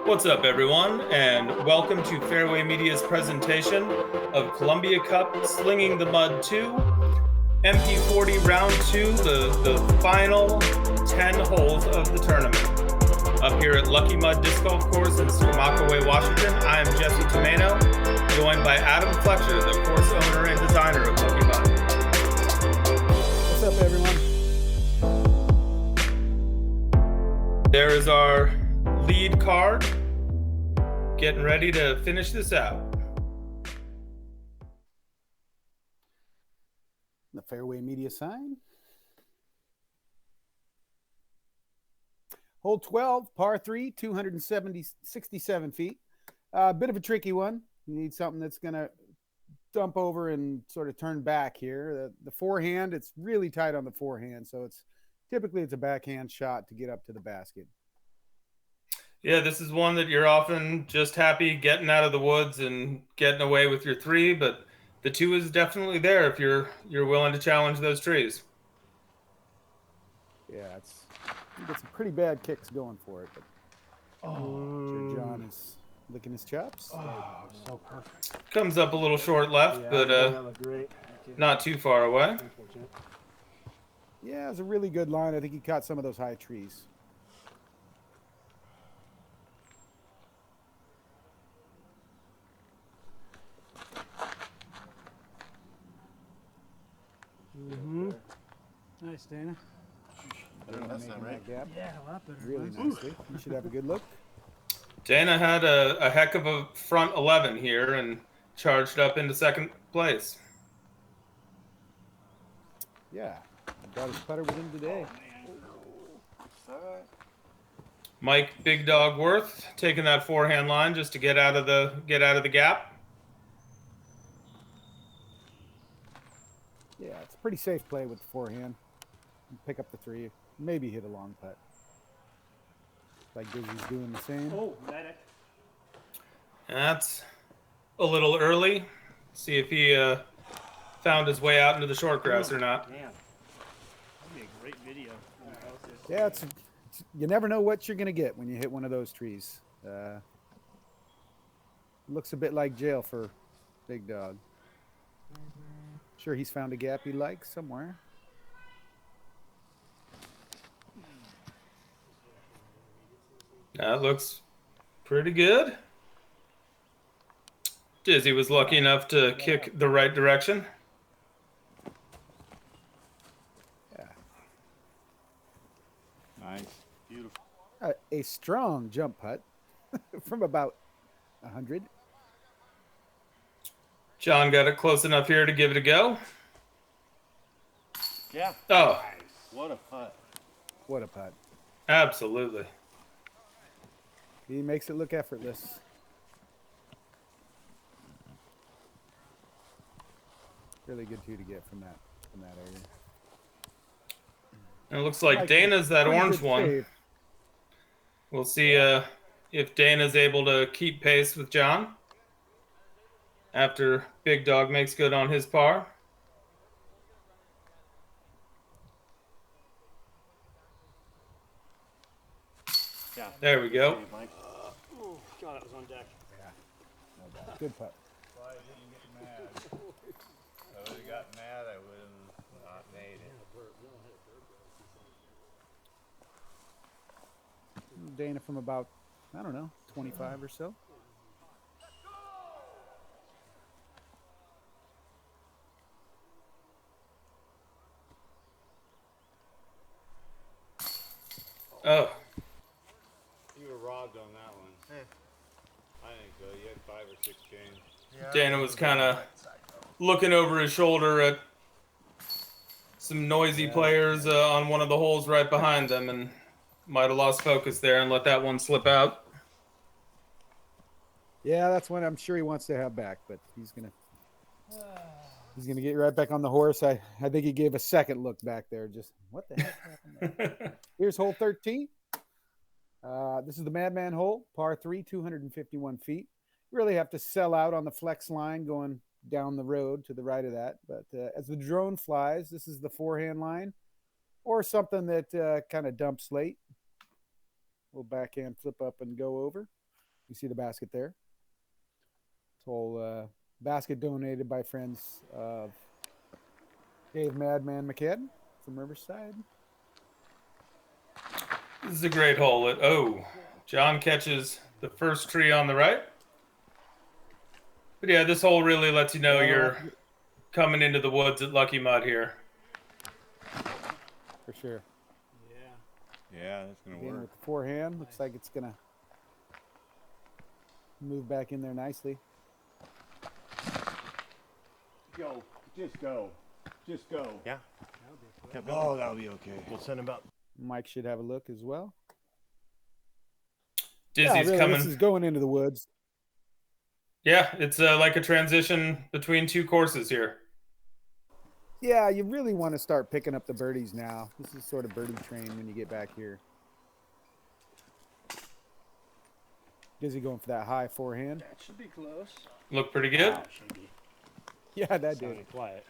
What's up, everyone, and welcome to Fairway Media's presentation of Columbia Cup Slinging the Mud 2, MP40 Round 2, the final 10 holes of the tournament. Up here at Lucky Mud Disc Golf Course in Skamokawa, Washington, I am Jesse Tomaino, joined by Adam Fletcher, the course owner and designer of Lucky Mud. What's up, everyone? There is our lead card. Getting ready to finish this out. The Fairway Media sign. Hole 12, par 3, 267 feet. A bit of a tricky one. You need something that's going to dump over and sort of turn back here. The forehand, it's really tight on the forehand, so it's typically a backhand shot to get up to the basket. Yeah, this is one that you're often just happy getting out of the woods and getting away with your three, but the two is definitely there if you're willing to challenge those trees. Yeah, you get some pretty bad kicks going for it, but sure John is licking his chops. Oh, so perfect. Comes up a little short left, Yeah, but that looked great. not too far away. Yeah, it was a really good line. I think he caught some of those high trees. Mm-hmm. Nice, Dana. Better than making that gap. Yeah, a lot better. Really nicely. You should have a good look. Dana had a heck of a front 11 here and charged up into second place. Yeah, got his putter with him today. Mike Big Dog Werth taking that forehand line just to get out of the gap. Yeah, it's a pretty safe play with the forehand. Pick up the three, maybe hit a long putt. Like Dizzy's doing the same. Oh, medic. That's a little early. See if he found his way out into the short grass or not. Damn. That'd be a great video. Yeah, you never know what you're going to get when you hit one of those trees. Looks a bit like jail for Big Dog. Sure, he's found a gap he likes somewhere. That looks pretty good. Dizzy was lucky enough to kick the right direction. Yeah. Nice. Beautiful. A strong jump putt from about 100. John got it close enough here to give it a go. Yeah. Oh. Nice. What a putt. What a putt. Absolutely. He makes it look effortless. Really good too to get from that area. And it looks like Dana's that orange one. Save. We'll see if Dana's able to keep pace with John after Big Dog makes good on his par. Yeah. There we go. Oh, God, it was on deck. Yeah. No doubt. Good putt. Why I didn't get mad. If I would have got mad, I would have not made it. Dana from about, I don't know, 25 or so. Oh, You were robbed on that one. I think so. You had 5 or 6 chains. Dana was kind of looking over his shoulder at some noisy players on one of the holes right behind them and might have lost focus there and let that one slip out. Yeah, that's one I'm sure he wants to have back, but he's gonna get right back on the horse. I think he gave a second look back there. Just what the heck happened there? Here's hole 13. This is the Madman hole, par 3, 251 feet. You really have to sell out on the flex line going down the road to the right of that. But as the drone flies, this is the forehand line or something that kind of dumps late. We'll backhand flip up and go over. You see the basket there? This whole basket donated by friends of Dave Madman McCann from Riverside. This is a great hole. Oh, John catches the first tree on the right. But yeah, this hole really lets you know you're coming into the woods at Lucky Mud here. For sure. Yeah, that's gonna Again, work. with the forehand, looks like it's gonna move back in there nicely. Go. Just go. Just go. Yeah. Oh, that'll be okay. We'll send him up. Mike should have a look as well. Dizzy's really, coming. This is going into the woods. Yeah, it's like a transition between two courses here. Yeah, you really want to start picking up the birdies now. This is sort of birdie train when you get back here. Dizzy going for that high forehand. That should be close. Look pretty good. Wow, shaky. Yeah, that did. Sounded quiet.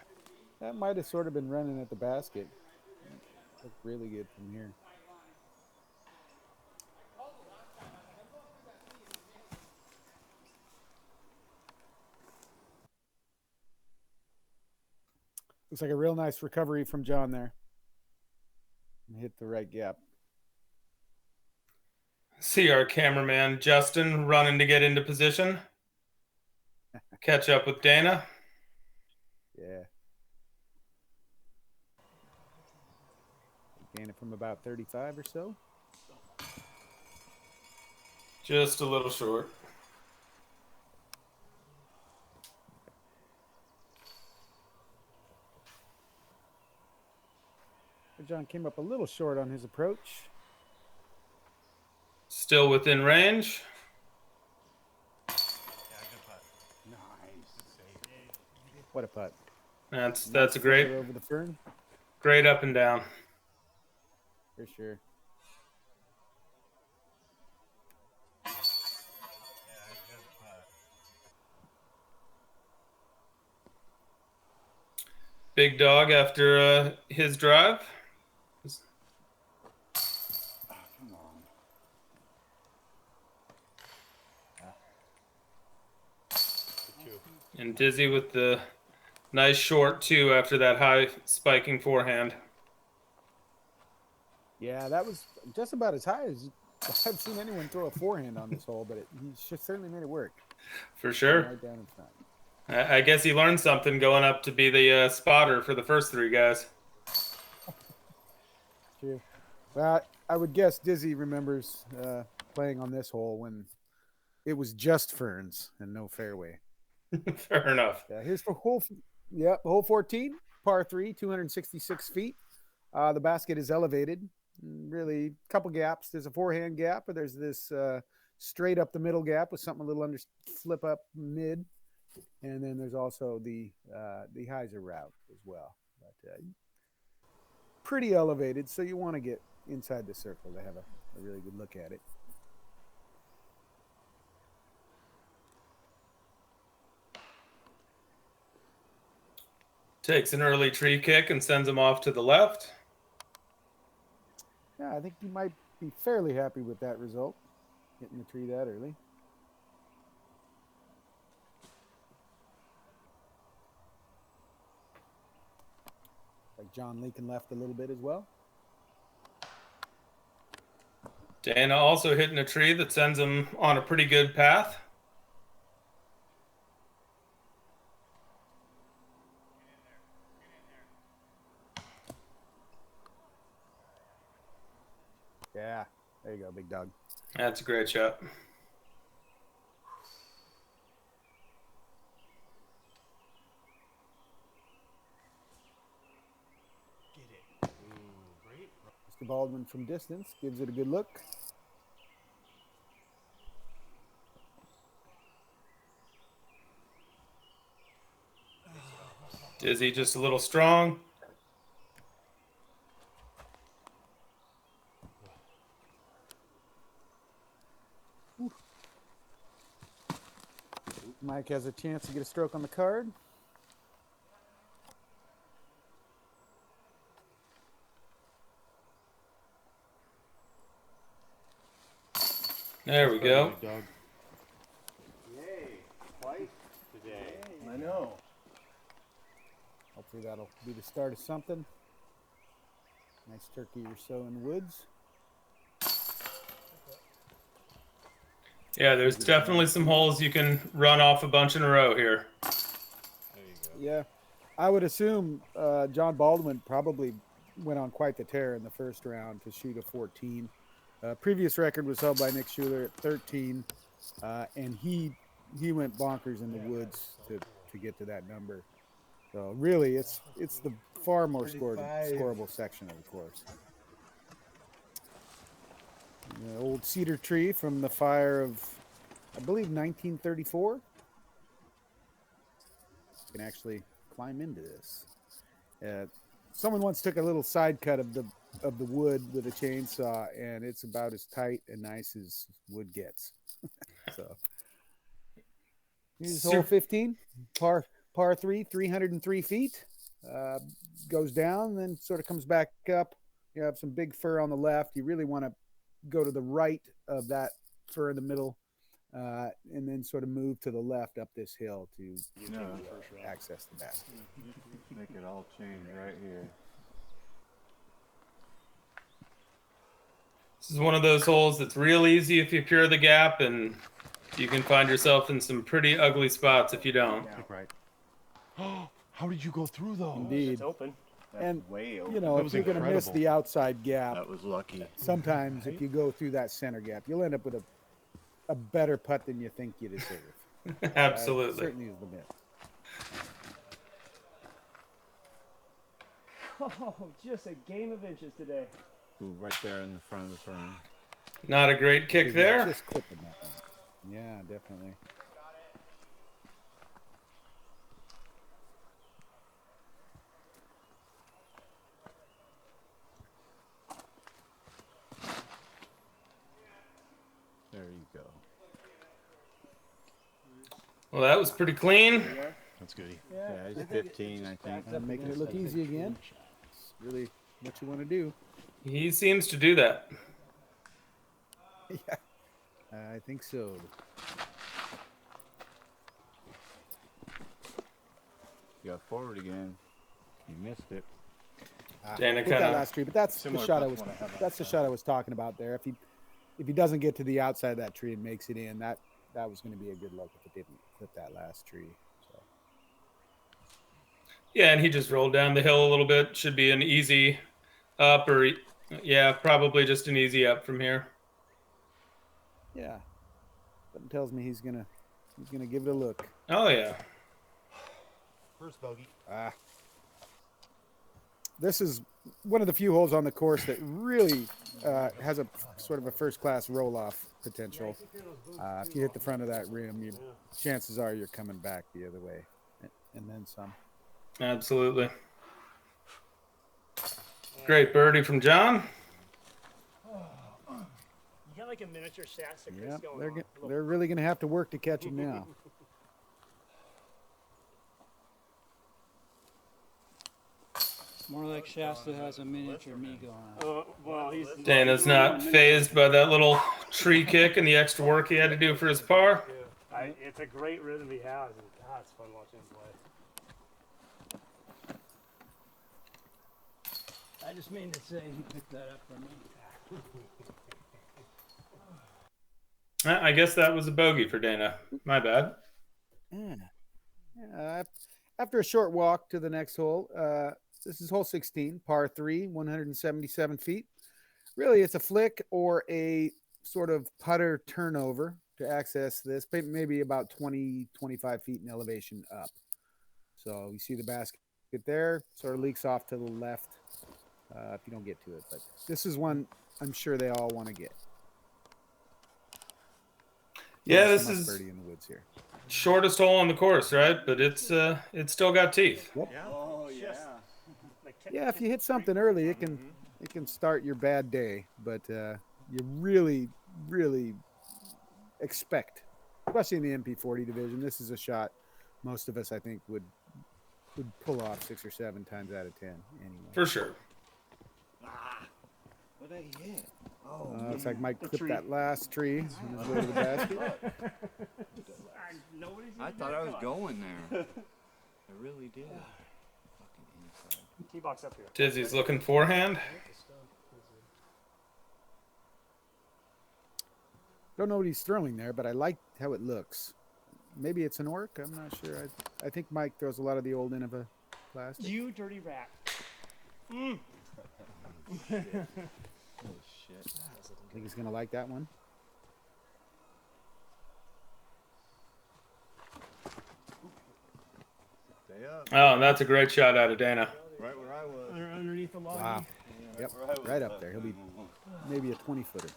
That might have sort of been running at the basket. Looked really good from here. Looks like a real nice recovery from John there. Hit the right gap. See our cameraman Justin running to get into position. Catch up with Dana. Yeah. Gain it from about 35 or so. Just a little short. John came up a little short on his approach. Still within range. What a putt. That's a Flicker over the fern. great up and down. For sure. Big dog after his drive. Come on. And Dizzy with the nice short two after that high spiking forehand. Yeah, that was just about as high as I've seen anyone throw a forehand on this hole, but he certainly made it work. For sure. Right down in front. I guess he learned something going up to be the spotter for the first three guys. True. Well, I would guess Dizzy remembers playing on this hole when it was just ferns and no fairway. Fair enough. Yeah, here's for hole. Yep, hole 14, par 3, 266 feet. The basket is elevated. Really, a couple gaps. There's a forehand gap, but there's this straight up the middle gap with something a little under flip up mid, and then there's also the hyzer route as well. But pretty elevated, so you want to get inside the circle to have a really good look at it. Takes an early tree kick and sends him off to the left. Yeah, I think you might be fairly happy with that result, hitting the tree that early. Like John leaking left a little bit as well. Dana also hitting a tree that sends him on a pretty good path. Yeah, there you go, big dog. That's a great shot. Mr. Baldwin from distance gives it a good look. Dizzy just a little strong. Mike has a chance to get a stroke on the card. There we go. Dog. Hopefully that'll be the start of something. Nice turkey or so in the woods. Yeah, there's definitely some holes you can run off a bunch in a row here. There you go. Yeah, I would assume John Baldwin probably went on quite the tear in the first round to shoot a 14. Previous record was held by Nick Schuler at 13, and he went bonkers in the woods to get to that number. So really, it's the far more scoreable section of the course. The old cedar tree from the fire of, I believe, 1934. You can actually climb into this. Someone once took a little side cut of the wood with a chainsaw, and it's about as tight and nice as wood gets. So here's hole 15, par 3, 303 feet. Goes down, then sort of comes back up. You have some big fir on the left. You really want to go to the right of that fir in the middle, and then sort of move to the left up this hill to access the basket. Make it all change right here. This is one of those holes that's real easy if you cure the gap, and you can find yourself in some pretty ugly spots if you don't. Right. How did you go through those? Indeed. It's open. And, Way open. you know, if you're going to miss the outside gap, That was lucky. sometimes if you go through that center gap, you'll end up with a better putt than you think you deserve. Absolutely. Certainly is the myth. Oh, just a game of inches today. Ooh, right there in the front of the frame. Not a great kick there. Just clipping that one. Yeah, definitely. There you go. Well, that was pretty clean. That's good. Yeah, he's 15, I think. I'm making it look easy again. It's really what you want to do. He seems to do that. Yeah, I think so. You got forward again. You missed it. Dana Hit that kinda- last tree, but that's the Similar shot I putt was. to what I have That's the shot I was talking about there. If he doesn't get to the outside of that tree and makes it in, that was going to be a good look if it didn't clip that last tree. So Yeah, and he just rolled down the hill a little bit. Should be an easy up, or yeah, probably just an easy up from here. yeah, something tells me he's gonna give it a look. Oh yeah. First bogey. This is one of the few holes on the course that really has a sort of a first-class roll-off potential. If you hit the front of that rim, chances are you're coming back the other way, and then some. Absolutely. Great birdie from John. You got like a miniature Shasta Chris Yeah, going on. they're really going to have to work to catch him now. More like Shasta has a miniature me going on. Well, he's Dana's not phased by that little tree kick and the extra work he had to do for his par. it's a great rhythm he has, and God, it's fun watching him play. I just mean to say he picked that up for me. I guess that was a bogey for Dana. My bad. Yeah. After a short walk to the next hole, this is hole 16, par 3, 177 feet. Really, it's a flick or a sort of putter turnover to access this, maybe about 20, 25 feet in elevation up. So you see the basket there, sort of leaks off to the left if you don't get to it. But this is one I'm sure they all want to get. Yeah, There's this some is birdie in the woods here. shortest hole on the course, right? But it's still got teeth. Yep. Oh, yeah. Yeah, if you hit something early, it can start your bad day. But you really, really expect, especially in the MP40 division, this is a shot most of us, I think, would pull off 6 or 7 times out of 10 anyway. For sure. What did he hit? Oh, Looks like Mike clipped that last tree on his way to the basket. I thought I was going there. I really did. Fucking Tee box up here. Dizzy's looking forehand. Don't know what he's throwing there, but I like how it looks. Maybe it's an orc. I'm not sure. I think Mike throws a lot of the old Innova plastic. You dirty rat. I think he's gonna like that one. Stay up. Oh, and that's a great shot out of Dana. Right where I was. Underneath the log. Wow. Yep, right up there. He'll be maybe a 20-footer.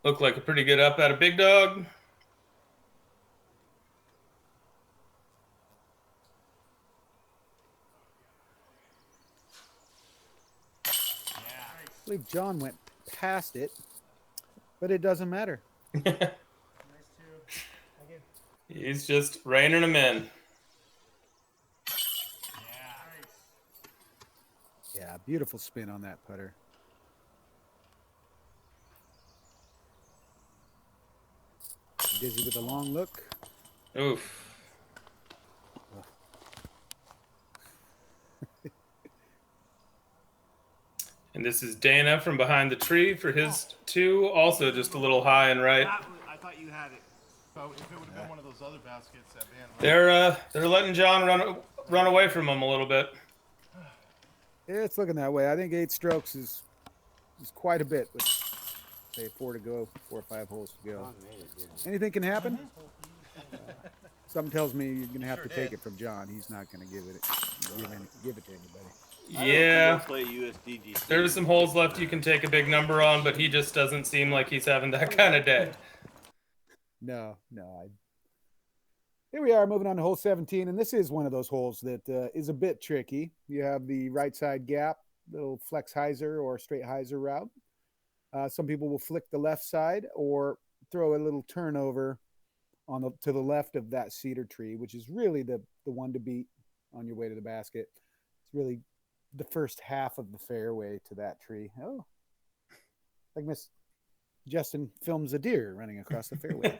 Looked like a pretty good up out of Big Dog. I believe John went past it, but it doesn't matter. He's just reining them in. Yeah, beautiful spin on that putter. Dizzy with a long look. Oof. And this is Dana from behind the tree for his 2. Also just a little high and right. I thought you had it. So if it would have been one of those other baskets, that man. They're letting John run away from him a little bit. Yeah, it's looking that way. I think 8 strokes is quite a bit with, say, 4 to go, 4 or 5 holes to go. Anything can happen. Something tells me you're gonna have to take it from John. He's not gonna give it to anybody. Yeah. Play USDG. There's some holes left you can take a big number on, but he just doesn't seem like he's having that kind of day. No. Here we are moving on to hole 17, and this is one of those holes that is a bit tricky. You have the right side gap, little flex hyzer or straight hyzer route. Some people will flick the left side or throw a little turnover to the left of that cedar tree, which is really the one to beat on your way to the basket. It's really the first half of the fairway to that tree. Oh, like Miss Justin films a deer running across the fairway.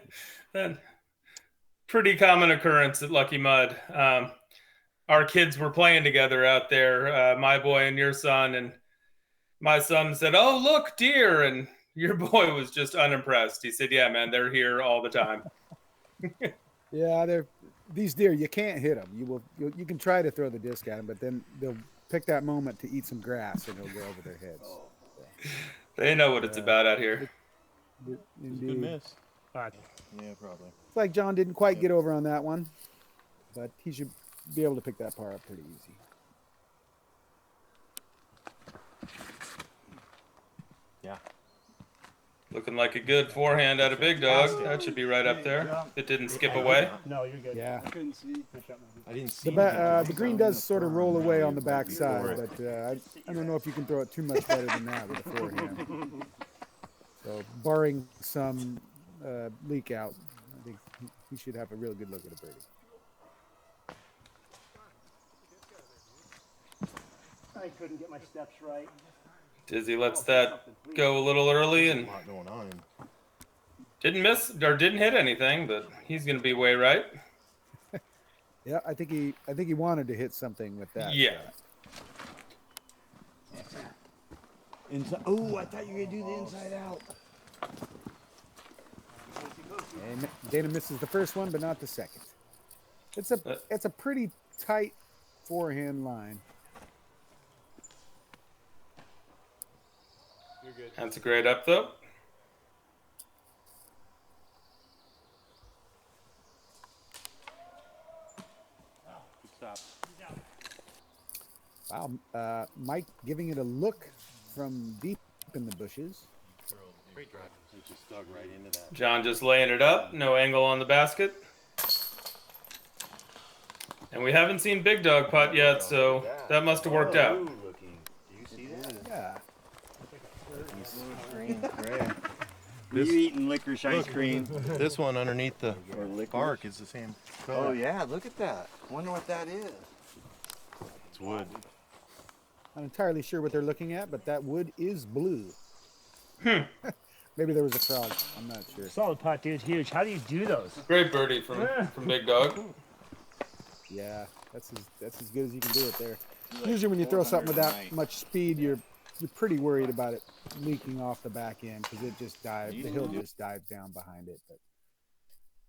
Pretty common occurrence at Lucky Mud. Our kids were playing together out there, my boy and your son, and my son said, "Oh, look, deer," and your boy was just unimpressed. He said, "Yeah, man, they're here all the time." Yeah, these deer, you can't hit them. You can try to throw the disc at them, but then they'll pick that moment to eat some grass and it'll go over their heads. They know what it's about out here. Indeed. Good miss. All right. Yeah, probably. It's like John didn't quite get over on that one, but he should be able to pick that par up pretty easy. Yeah. Looking like a good forehand out of Big Dog. That should be right up there. It didn't skip away. No, you're good. Yeah. I couldn't see. I didn't see. The green does sort of roll away on the backside, but I don't know if you can throw it too much better than that with a forehand. So, barring some leak out, I think he should have a real good look at a birdie. I couldn't get my steps right. Dizzy lets that go a little early and a lot going on. didn't hit anything, but he's going to be way right. Yeah, I think he wanted to hit something with that. Yeah. Oh, I thought you were gonna do the inside out. And Dana misses the first one, but not the second. It's a pretty tight forehand line. You're good. That's a great up, though. Good stop. Wow, Mike giving it a look from deep in the bushes. Great drive. He just dug right into that. John just laying it up. No angle on the basket. And we haven't seen Big Dog putt yet, so that must have worked out. Do you see that? Yeah. You eating licorice ice cream? This one underneath the Or licorice? bark is the same color. Oh yeah, look at that. Wonder what that is. It's wood. Not entirely sure what they're looking at, but that wood is blue. Maybe there was a frog. I'm not sure. Solid putt, dude. Huge. How do you do those? Great birdie from Big Dog. Yeah, that's as good as you can do it there. Usually when you throw something with that much speed, you're pretty worried about it leaking off the back end because it just dives. The hill just dives down behind it. But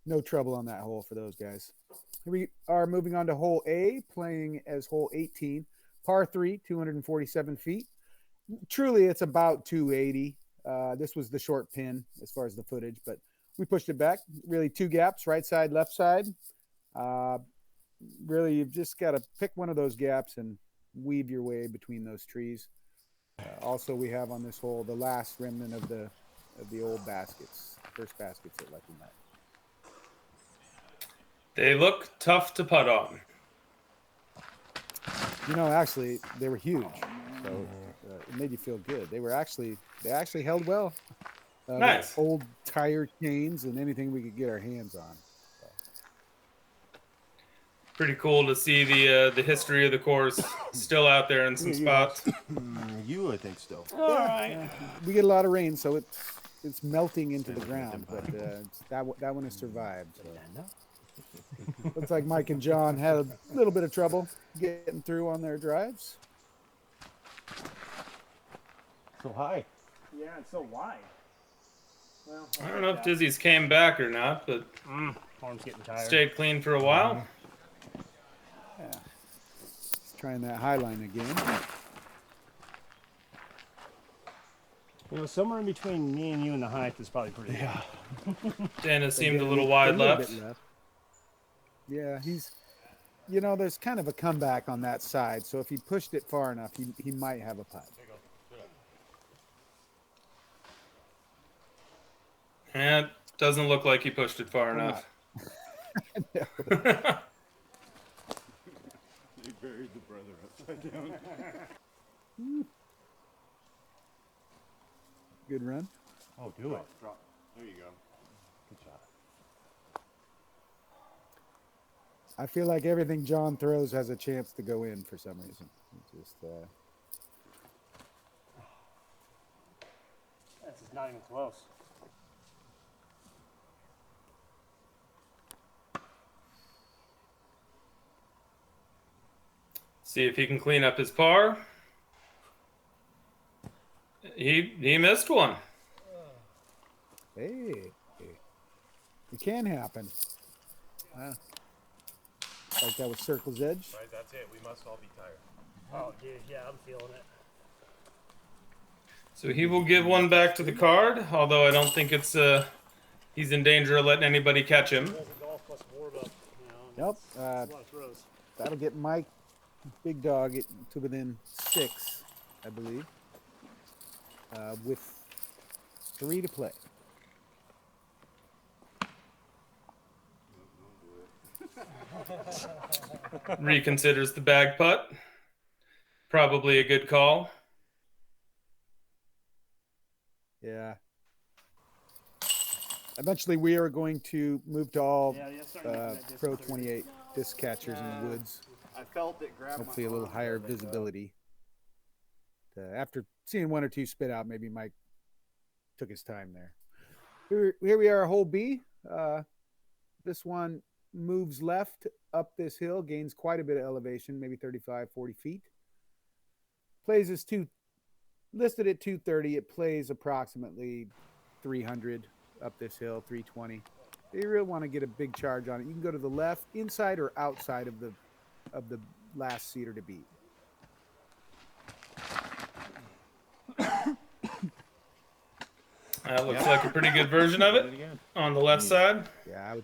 no trouble on that hole for those guys. Here we are moving on to hole A, playing as hole 18, par 3, 247 feet. Truly, it's about 280. This was the short pin as far as the footage, but we pushed it back. Really 2 gaps, right side, left side. Really, you've just got to pick one of those gaps and weave your way between those trees. Also, we have on this hole the last remnant of the old baskets, first baskets at Lucky Nut. They look tough to putt on. You know, actually, they were huge, so it made you feel good. They actually held well. Nice. Old tire chains and anything we could get our hands on. So. Pretty cool to see the history of the course still out there in some spots. You, I think, still. All right. We get a lot of rain, so it's melting into the ground, but that one has survived. So. Looks like Mike and John had a little bit of trouble getting through on their drives. So high. Yeah, it's so wide. Well, I don't know if Dizzy's came back or not, but arm's getting tired. stayed clean for a while. Yeah. Let's trying that high line again. You know, somewhere in between me and you and the height is probably pretty. Yeah. Dana seemed a little wide left. Yeah, you know, there's kind of a comeback on that side. So if he pushed it far enough, he might have a putt. And it doesn't look like he pushed it far enough. They buried the brother upside down. Good run. Oh, do it. Drop. There you go. Good shot. I feel like everything John throws has a chance to go in for some reason. Just This is not even close. See if he can clean up his par. He missed one. hey, it can happen. Like that was Circle's Edge. Right, that's it. We must all be tired. Oh, dude, yeah, I'm feeling it. So he will give one back to the card, although I don't think it's he's in danger of letting anybody catch him. It was a golf plus warm up, you know. Nope. It's a lot of throws. That'll get Mike, Big Dog, to within 6, I believe, with 3 to play. Reconsiders the bag putt. Probably a good call. Yeah. Eventually, we are going to move to all Pro 28 disc catchers in the woods. I felt it grab Hopefully, a little higher visibility. After seeing 1 or 2 spit out, maybe Mike took his time there. Here we are, hole B. This one moves left up this hill, gains quite a bit of elevation, maybe 35, 40 feet. Plays is listed at 230. It plays approximately 300 up this hill, 320. You really want to get a big charge on it. You can go to the left, inside or outside of the last seater to beat. That looks like a pretty good version of it on the left side. Yeah,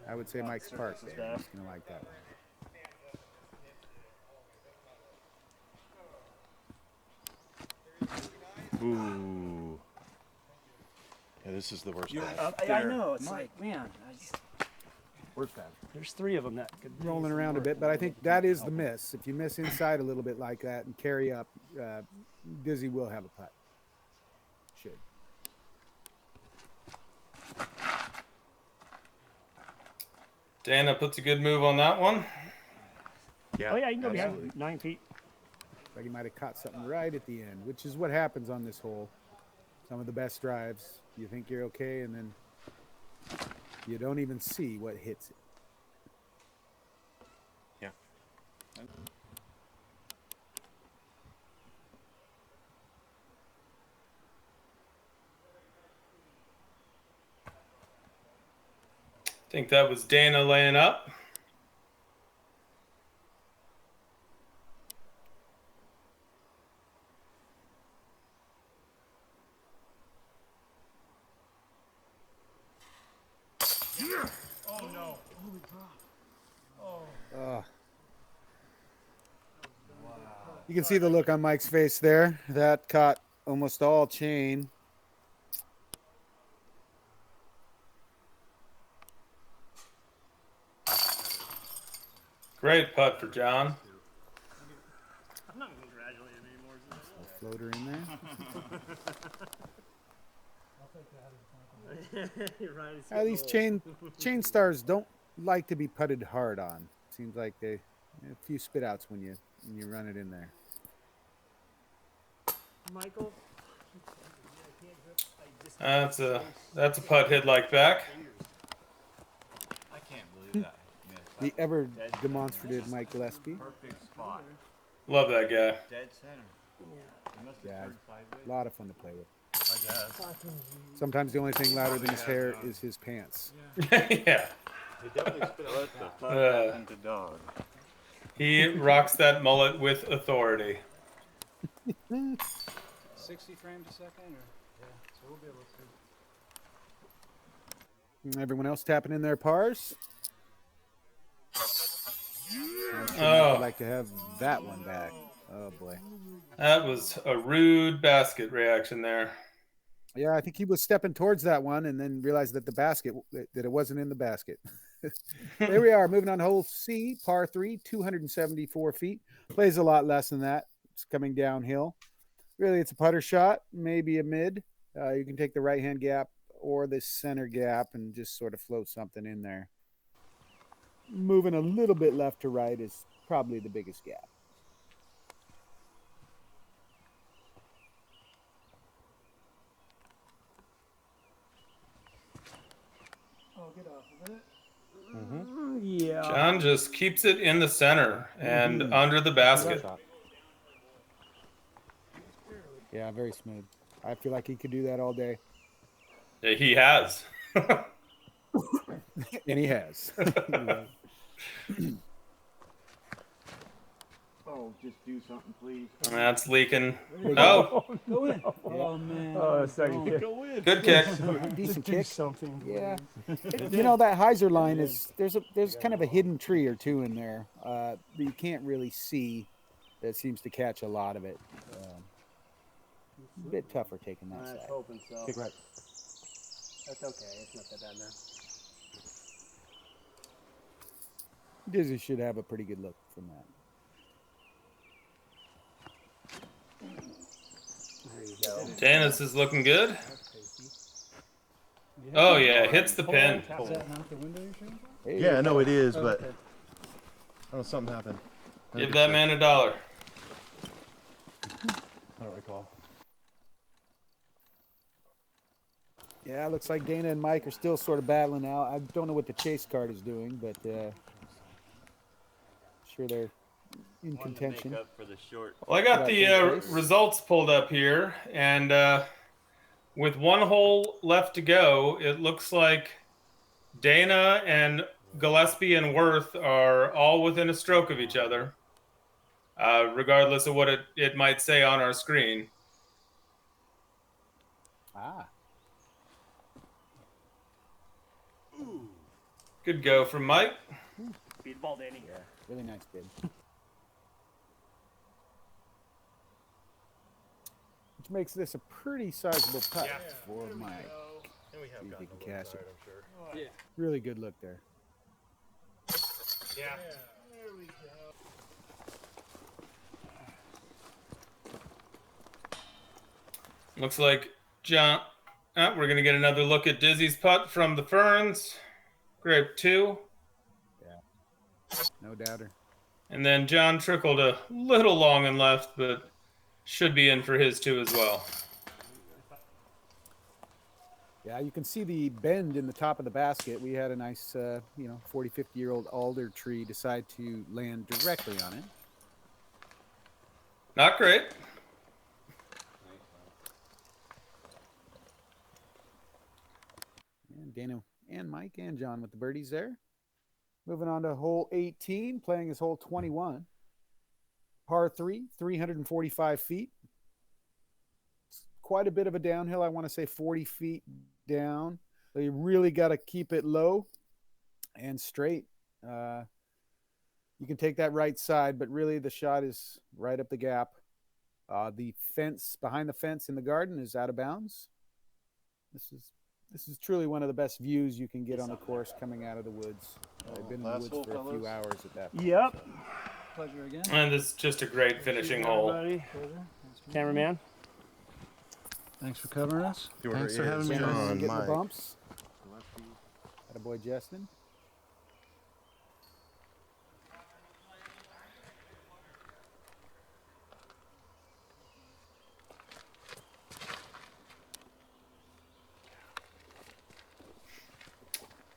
I would say Mike's Park there. He's gonna like that. Ooh. Yeah, this is the worst path. I know. It's like, man, Worst path. there's 3 of them that could Rolling around a bit, but I think that is the miss. If you miss inside a little bit like that and carry up, Dizzy will have a putt. Should. Dana puts a good move on that one. Yeah. Oh yeah, you can go absolutely. behind 9 feet. Like he might have caught something right at the end, which is what happens on this hole. some of the best drives. You think you're okay, and then you don't even see what hits it. Yeah. I think that was Dana laying up. Oh no. You can see the look on Mike's face there. That caught almost all chain. Great putt for John. I'm not congratulating him anymore. Floater in there. You're right. It's These chain stars don't like to be putted hard on. Seems like they a few spit outs when you run it in there. Michael. That's a putt hit like back. I can't believe that. The ever demonstrative Mike Gillespie. Perfect spot. Love that guy. Dead center. He must have Yeah, turned sideways. a lot of fun to play with. I guess. Sometimes the only thing louder than his hair is his pants. Yeah. He definitely spit what the fuck happened to dog. He rocks that mullet with authority. 60 frames a second, or so we'll be able to. And everyone else tapping in their pars. Oh. I'd like to have that one back. Oh boy. That was a rude basket reaction there. Yeah, I think he was stepping towards that one and then realized that that it wasn't in the basket. There we are, moving on to hole C, par 3, 274 feet. Plays a lot less than that. It's coming downhill. Really, it's a putter shot, maybe a mid. You can take the right-hand gap or the center gap and just sort of float something in there. Moving a little bit left to right is probably the biggest gap. Oh, get off of it. Yeah. John just keeps it in the center and under the basket. Yeah, very smooth. I feel like he could do that all day. Yeah, he has. And he has. Oh, just do something, please. That's leaking. Oh, Go in. Oh, man. Oh, second kick. good kick. Decent Do kick. something. Yeah. You know, that hyzer line is there's kind of a hidden tree or two in there that you can't really see that seems to catch a lot of it. A bit tougher taking that I was side. hoping so. Kick right. That's okay. It's not that bad now. Dizzy should have a pretty good look from that. There you go. Dennis is looking good. Oh yeah, hits the pin. Is that not the window you're shooting for? Hey, Yeah, no, it is, but Okay. I don't know, something happened. Give that man $1. I don't recall. Yeah, looks like Dana and Mike are still sort of battling out. I don't know what the chase card is doing, but sure they're in Wanted to contention. make up for the short. Well, I got the results pulled up here, and with one hole left to go, it looks like Dana and Gillespie and Werth are all within a stroke of each other, regardless of what it might say on our screen. Ah, Good go from Mike. Beat the ball, Danny. yeah, really nice bid. Which makes this a pretty sizable putt for Mike. And we have See if he gotten can a little cash tired, it. I'm sure. Yeah. Really good look there. Yeah. There we go. Looks like John. We're gonna get another look at Dizzy's putt from the Ferns. Grape 2. No doubter. And then John trickled a little long and left, but should be in for his 2 as well. Yeah, you can see the bend in the top of the basket. We had a nice, 40, 50-year-old alder tree decide to land directly on it. Not great. And Dana and Mike and John with the birdies there. Moving on to hole 18, playing his hole 21. Par 3, 345 feet. It's quite a bit of a downhill. I want to say 40 feet down. So you really got to keep it low and straight. You can take that right side, but really the shot is right up the gap. The fence, behind the fence in the garden, is out of bounds. This is truly one of the best views you can get on the course coming out of the woods. I've been in the woods for a few hours at that point. Yep. Pleasure again. And this is just a great finishing hole. Everybody. Cameraman. Thanks for covering us. Thanks for having me Getting on, the Mike. bumps. Attaboy Justin.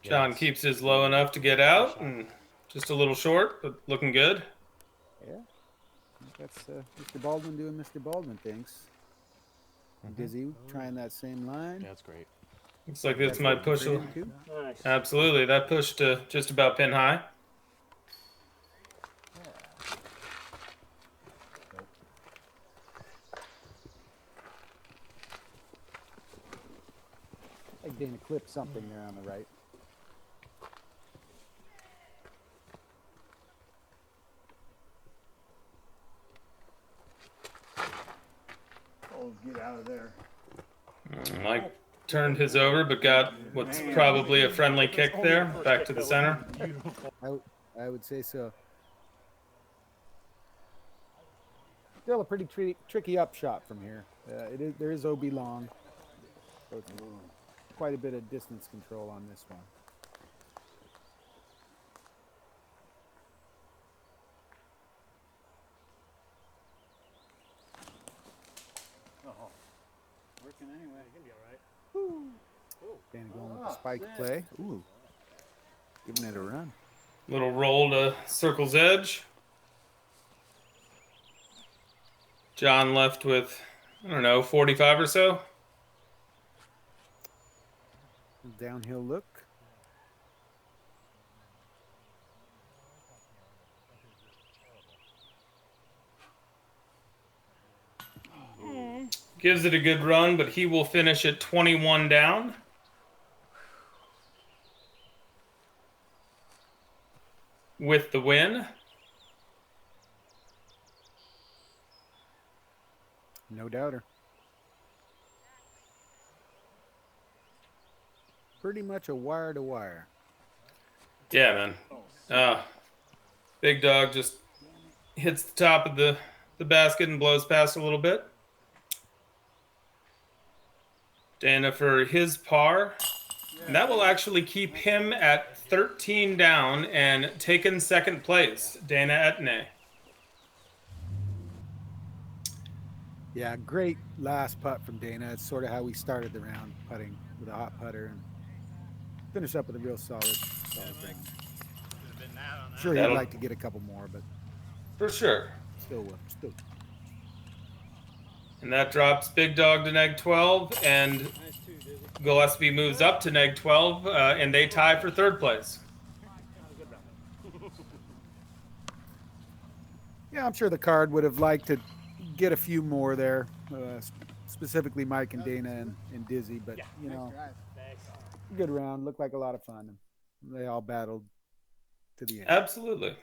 John keeps his low enough to get out, and just a little short, but looking good. Yeah. I think that's Mr. Baldwin doing Mr. Baldwin things. Dizzy trying that same line. Yeah, that's great. Looks like it's my push. For him, too. Nice. Absolutely, that pushed to just about pin high. I think Dana clipped something there on the right. Oh, get out of there. Mike turned his over, but got what's probably a friendly kick there, back to the center. I would say so. Still a pretty tricky upshot from here. There is OB long, so it's quite a bit of distance control on this one. Working anyway. You're gonna be all right. Dana going with the spike play. Ooh, giving it a run. Little roll to circle's edge. John left with, I don't know, 45 or so. Downhill look. Gives it a good run, but he will finish at 21 down. With the win. No doubter. Pretty much a wire to wire. Yeah, man. Big dog just hits the top of the basket and blows past a little bit. Dana for his par. And that will actually keep him at 13 down and taking second place. Dana Etienne. Yeah, great last putt from Dana. It's sort of how we started the round, putting with a hot putter and finish up with a real solid thing. Sure, he'd like to get a couple more, but For sure. still. And that drops Big Dog to neg 12, and Nice too, Dizzy. Gillespie moves up to neg 12, and they tie for third place. Yeah, I'm sure the card would have liked to get a few more there, specifically Mike and Dana and Dizzy, but you know, Thanks. good round. Looked like a lot of fun. They all battled to the end. Absolutely.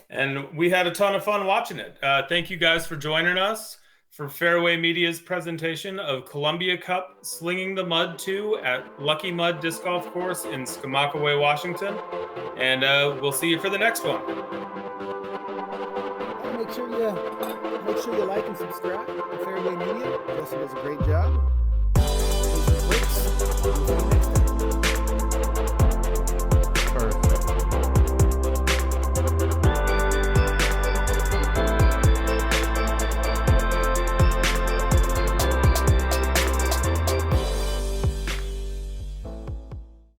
And we had a ton of fun watching it. Thank you guys for joining us for Fairway Media's presentation of Columbia Cup Slinging the Mud 2 at Lucky Mud Disc Golf Course in Skamokawa, Washington. And we'll see you for the next one. Make sure you like and subscribe to Fairway Media. Justin does a great job.